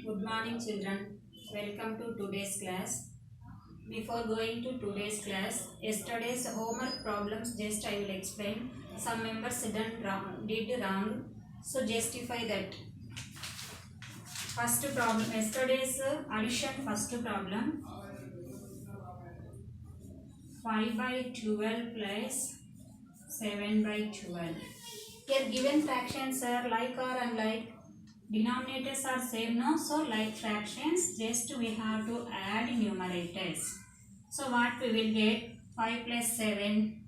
Good morning, children. Welcome to today's class. Before going to today's class, yesterday's homework problems just I will explain. Some members did wrong, so justify that. First problem, yesterday's addition first problem. 5 by 12 plus 7 by 12. Here given fractions are like or unlike. Denominators are same, no? So like fractions, just we have to add numerators. So what we will get? 5 plus 7,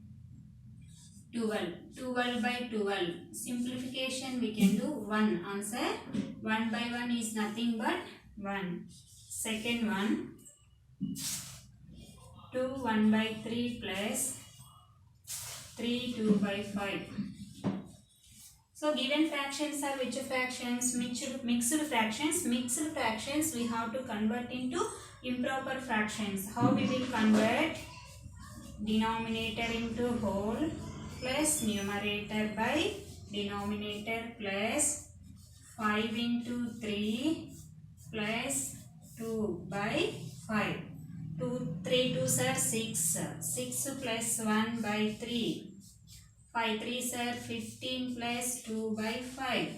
12. 12 by 12. Simplification we can do 1. Answer 1 by 1 is nothing but 1. Second one, 2 1 by 3 plus 3 2 by 5. So given fractions are which fractions? Mixed fractions. Mixed fractions we have to convert into improper fractions. How we will convert? Denominator into whole plus numerator by denominator plus 5 into 3 plus 2 by 5. 3 2s are 6. 6 plus 1 by 3. 5 3s are 15 plus 2 by 5.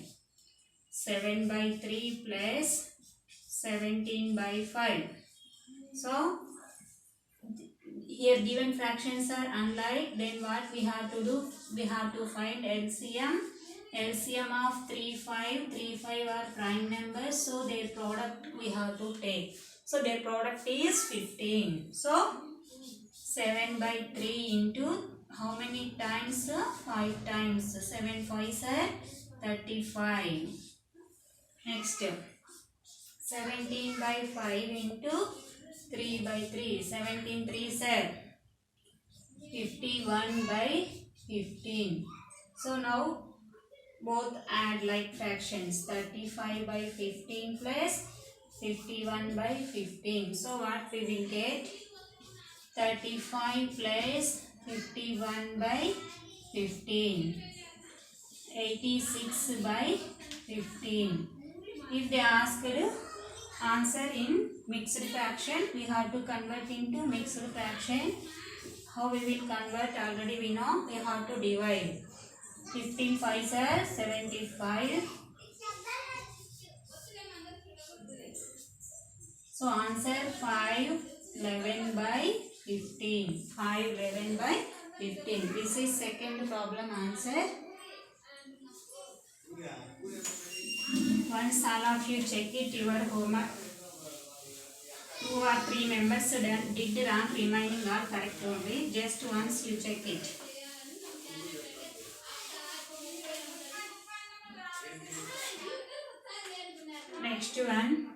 7 by 3 plus 17 by 5. So, here given fractions are unlike, then what we have to do? We have to find LCM. LCM of 3 5 are prime numbers, so their product we have to take. So, their product is 15. So, 7 by 3 into how many times? 5 times. 7 5s are 35. Next, 17 by 5 into 3 by 3. 17 3s are 51 by 15. So now both add like fractions. 35 by 15 plus 51 by 15. So what we will get? 35 plus 51 by 15. 86 by 15. If they ask answer in mixed fraction, we have to convert into mixed fraction. How we will convert? Already we know. We have to divide. 15 5s are 75. So answer 5 11 by 15. 5 11 by 15. This is second problem answer. Once all of you check it, your homework. 2 or 3 members did wrong, remaining are correct only. Just once you check it. Next one.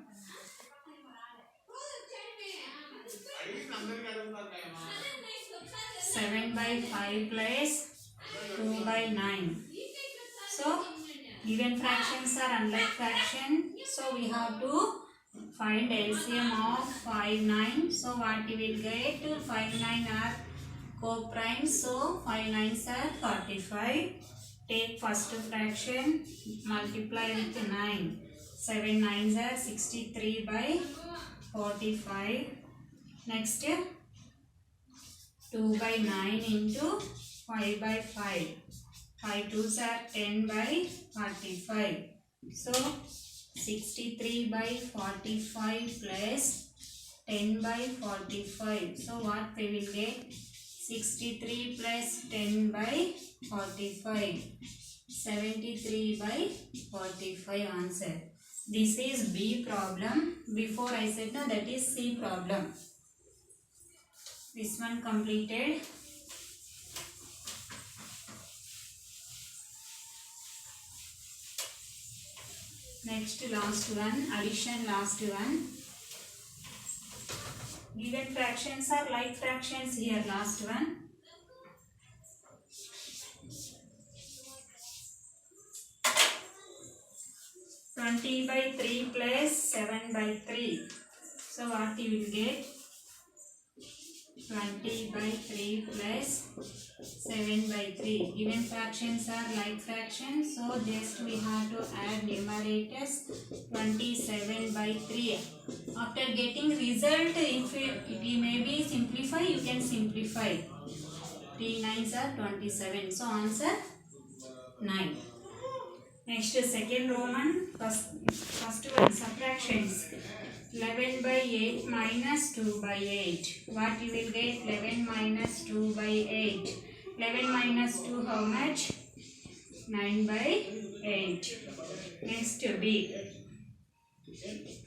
7 by 5 plus 2 by 9. So, given fractions are unlike fraction. So, we have to find LCM of 5 9. So, what we will get? 5 9 are co-prime. So, 5 9s are 45. Take first fraction, multiply with 9. 7 9s are 63 by 45. Next, 2 by 9 into 5 by 5. 5 2s are 10 by 45. So, 63 by 45 plus 10 by 45. So, what we will get? 63 plus 10 by 45. 73 by 45 answer. This is B problem. Before I said no, that is C problem. This one completed. Next last one, addition last one. Given fractions are like fractions here last one. Twenty by 3 plus 7 by 3. So what you will get? 20 by 3 plus 7 by 3. Given fractions are like fractions, so just we have to add numerators 27 by 3. After getting result, if it may be simplify, you can simplify. 3 9s are 27. So answer 9. Next second Roman, first one subtractions. 11 by 8 minus 2 by 8. What you will get? 11 minus 2 by 8. 11 minus 2 how much? 9 by 8. Next B.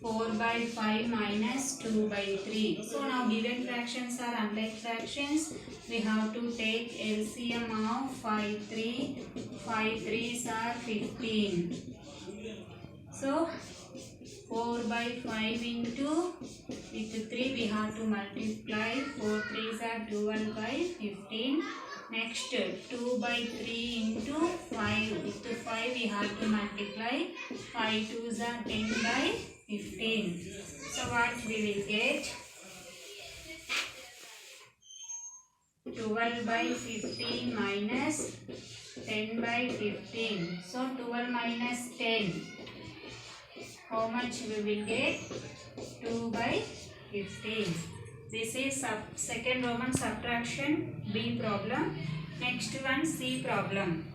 4 by 5 minus 2 by 3. So now given fractions are unlike fractions. We have to take LCM of 5 3. 5 3s are 15. So 4 by 5 into with 3 we have to multiply. 4 3s are 12 by 15. Next 2 by 3 into 5. With 5 we have to multiply. 5 2s are 10 by 15. So what we will get? 12 by 15 minus 10 by 15. So 12 minus 10. How much we will get? 2 by 15. This is second Roman subtraction B problem. Next one C problem.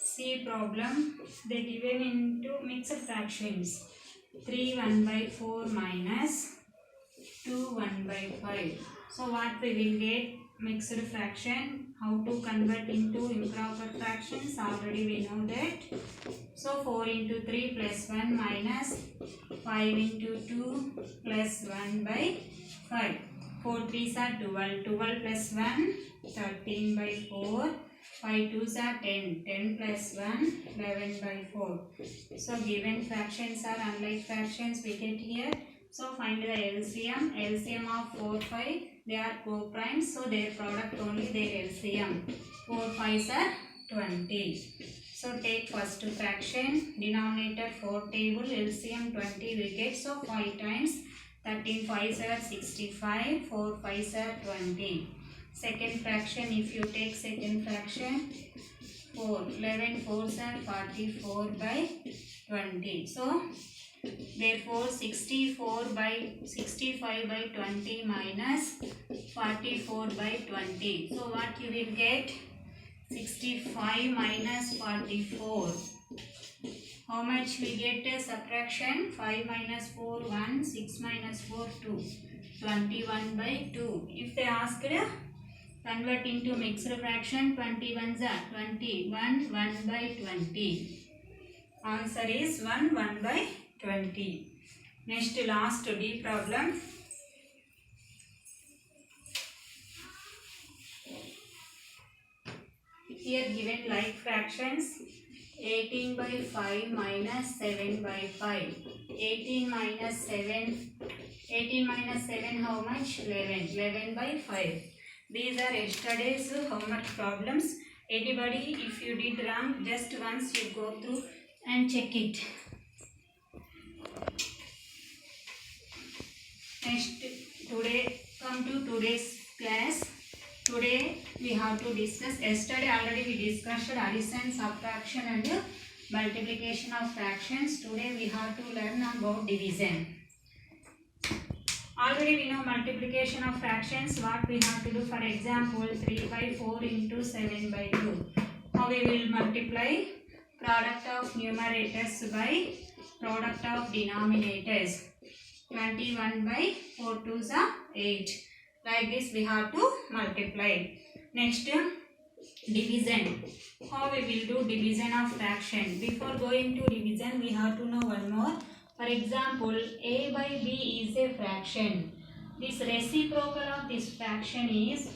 C problem, they given into mixed fractions. 3 1 by 4 minus 2 1 by 5. So what we will get? Mixed fraction. How to convert into improper fractions? Already we know that. So 4 into 3 plus 1 minus 5 into 2 plus 1 by 5. 4 3s are 12. 12 plus 1, 13 by 4. 5 2s are 10. 10 plus 1, 11 by 4. So given fractions are unlike fractions we get here. So find the LCM. LCM of 4 5. They are co-primes. So their product only their LCM. 4 5s are 20. So take first fraction. Denominator 4 table. LCM 20 we get. So 5 times 13 5s are 65. 4 5s are 20. Second fraction, if you take second fraction, 4, 11 4s are 44 by 20. So, therefore 65 by 20 minus 44 by 20. So, what you will get? 65 minus 44. How much we get a subtraction? 5 minus 4, 1, 6 minus 4, 2. 21 by 2. If they asked, convert into mixed fraction, 21s are 21, 1 by 20. Answer is 1, 1 by 20. Next last D problem. Here given like fractions, 18 by 5 minus 7 by 5. 18 minus 7, 18 minus 7 how much? 11. 11 by 5. These are yesterday's homework problems. Anybody, if you did wrong, just once you go through and check it. Next, today, come to today's class. Today we have to discuss, yesterday already we discussed addition, subtraction and multiplication of fractions. Today we have to learn about division. Already we know multiplication of fractions, what we have to do. For example, 3 by 4 into 7 by 2. How we will multiply? Product of numerators by product of denominators. 21 by 4 2s are 8. Like this we have to multiply. Next, division. How we will do division of fraction? Before going to division, we have to know one more. For example, a by b is a fraction. This reciprocal of this fraction is,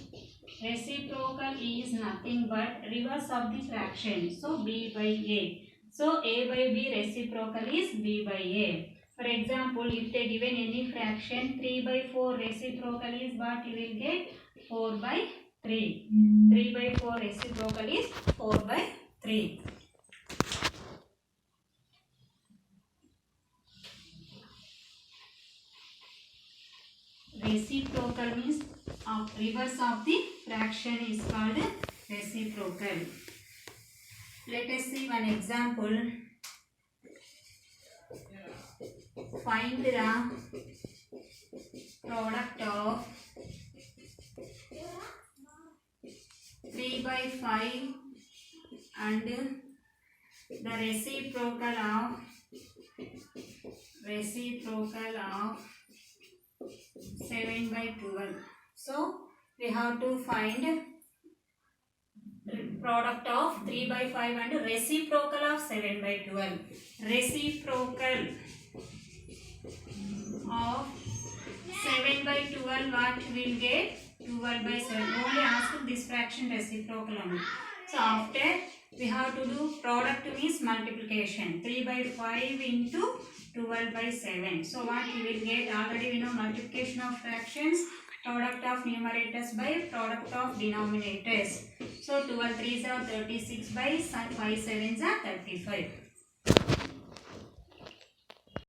reciprocal is nothing but reverse of the fraction. So b by a. So a by b reciprocal is b by a. For example, if they given any fraction 3 by 4 reciprocal is what you will get 4 by 3. 3 by 4 reciprocal is 4 by 3. Reciprocal means reverse of the fraction is called reciprocal. Let us see one example. Find the product of 3 by 5 and the reciprocal of 7 by 12. So we have to find product of 3 by 5 and reciprocal of 7 by 12. Reciprocal of 7 by 12 what we will get? 12 by 7. Only ask this fraction reciprocal only. So after we have to do product means multiplication. 3 by 5 into 12 by 7. So what we will get? Already we know multiplication of fractions. Product of numerators by product of denominators. So 12 3s are 36 by 5 7s are 35.